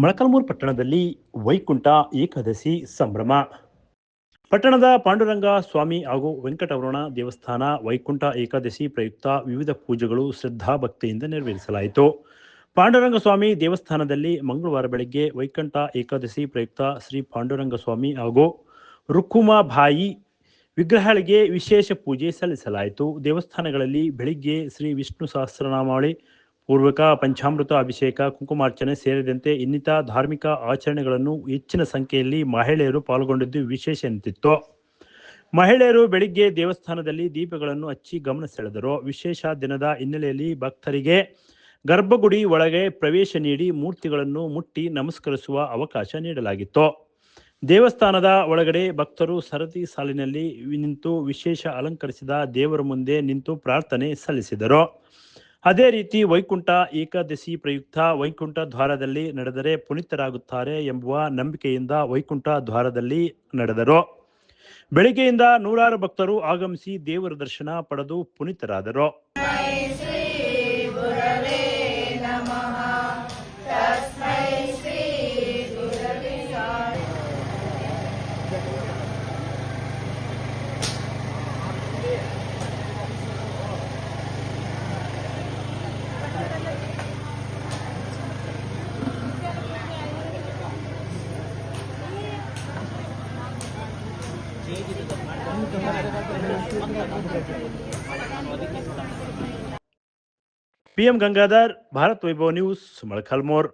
ಮೊಳಕಾಲ್ಮೂರು ಪಟ್ಟಣದಲ್ಲಿ ವೈಕುಂಠ ಏಕಾದಶಿ ಸಂಭ್ರಮ. ಪಟ್ಟಣದ ಪಾಂಡುರಂಗ ಸ್ವಾಮಿ ಹಾಗೂ ವೆಂಕಟರಮಣ ದೇವಸ್ಥಾನ ವೈಕುಂಠ ಏಕಾದಶಿ ಪ್ರಯುಕ್ತ ವಿವಿಧ ಪೂಜೆಗಳು ಶ್ರದ್ಧಾಭಕ್ತಿಯಿಂದ ನೆರವೇರಿಸಲಾಯಿತು. ಪಾಂಡುರಂಗ ಸ್ವಾಮಿ ದೇವಸ್ಥಾನದಲ್ಲಿ ಮಂಗಳವಾರ ಬೆಳಗ್ಗೆ ವೈಕುಂಠ ಏಕಾದಶಿ ಪ್ರಯುಕ್ತ ಶ್ರೀ ಪಾಂಡುರಂಗ ಸ್ವಾಮಿ ಹಾಗೂ ರುಕ್ಕುಮಾಬಾಯಿ ವಿಗ್ರಹಗಳಿಗೆ ವಿಶೇಷ ಪೂಜೆ ಸಲ್ಲಿಸಲಾಯಿತು. ದೇವಸ್ಥಾನಗಳಲ್ಲಿ ಬೆಳಿಗ್ಗೆ ಶ್ರೀ ವಿಷ್ಣು ಸಹಸ್ರನಾಮಾವಳಿ, ಪೂರ್ವಕ ಪಂಚಾಮೃತ ಅಭಿಷೇಕ, ಕುಂಕುಮಾರ್ಚನೆ ಸೇರಿದಂತೆ ಇನ್ನಿತ ಧಾರ್ಮಿಕ ಆಚರಣೆಗಳನ್ನು ಹೆಚ್ಚಿನ ಸಂಖ್ಯೆಯಲ್ಲಿ ಮಹಿಳೆಯರು ಪಾಲ್ಗೊಂಡಿದ್ದು ವಿಶೇಷ ಎನಿಸಿತ್ತು. ಮಹಿಳೆಯರು ಬೆಳಿಗ್ಗೆ ದೇವಸ್ಥಾನದಲ್ಲಿ ದೀಪಗಳನ್ನು ಹಚ್ಚಿ ಗಮನ ಸೆಳೆದರು. ವಿಶೇಷ ದಿನದ ಹಿನ್ನೆಲೆಯಲ್ಲಿ ಭಕ್ತರಿಗೆ ಗರ್ಭಗುಡಿ ಒಳಗೆ ಪ್ರವೇಶ ನೀಡಿ ಮೂರ್ತಿಗಳನ್ನು ಮುಟ್ಟಿ ನಮಸ್ಕರಿಸುವ ಅವಕಾಶ ನೀಡಲಾಗಿತ್ತು. ದೇವಸ್ಥಾನದ ಒಳಗಡೆ ಭಕ್ತರು ಸರತಿ ಸಾಲಿನಲ್ಲಿ ನಿಂತು ವಿಶೇಷ ಅಲಂಕರಿಸಿದ ದೇವರ ಮುಂದೆ ನಿಂತು ಪ್ರಾರ್ಥನೆ ಸಲ್ಲಿಸಿದರು. ಅದೇ ರೀತಿ ವೈಕುಂಠ ಏಕಾದಶಿ ಪ್ರಯುಕ್ತ ವೈಕುಂಠ ದ್ವಾರದಲ್ಲಿ ನಡೆದರೆ ಪುನೀತರಾಗುತ್ತಾರೆ ಎಂಬುವ ನಂಬಿಕೆಯಿಂದ ವೈಕುಂಠ ದ್ವಾರದಲ್ಲಿ ನಡೆದರು. ಬೆಳಿಗ್ಗೆಯಿಂದ ನೂರಾರು ಭಕ್ತರು ಆಗಮಿಸಿ ದೇವರ ದರ್ಶನ ಪಡೆದು ಪುನೀತರಾದರು. PM Gangadhar, Bharat Vaibhav News, Moಳಕಾಲ್ಮೂರು.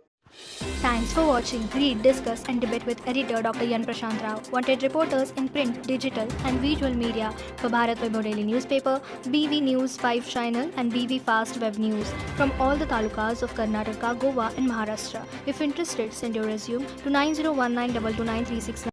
Thanks for watching. Read, discuss and debate with editor Dr. Yan Prashant Rao. Wanted reporters in print, digital and visual media for Bharat Vaibhav Daily Newspaper, BV News 5 Channel and BV Fast Web News from all the talukas of Karnataka, Goa and Maharashtra. If interested, send your resume to 9019229369.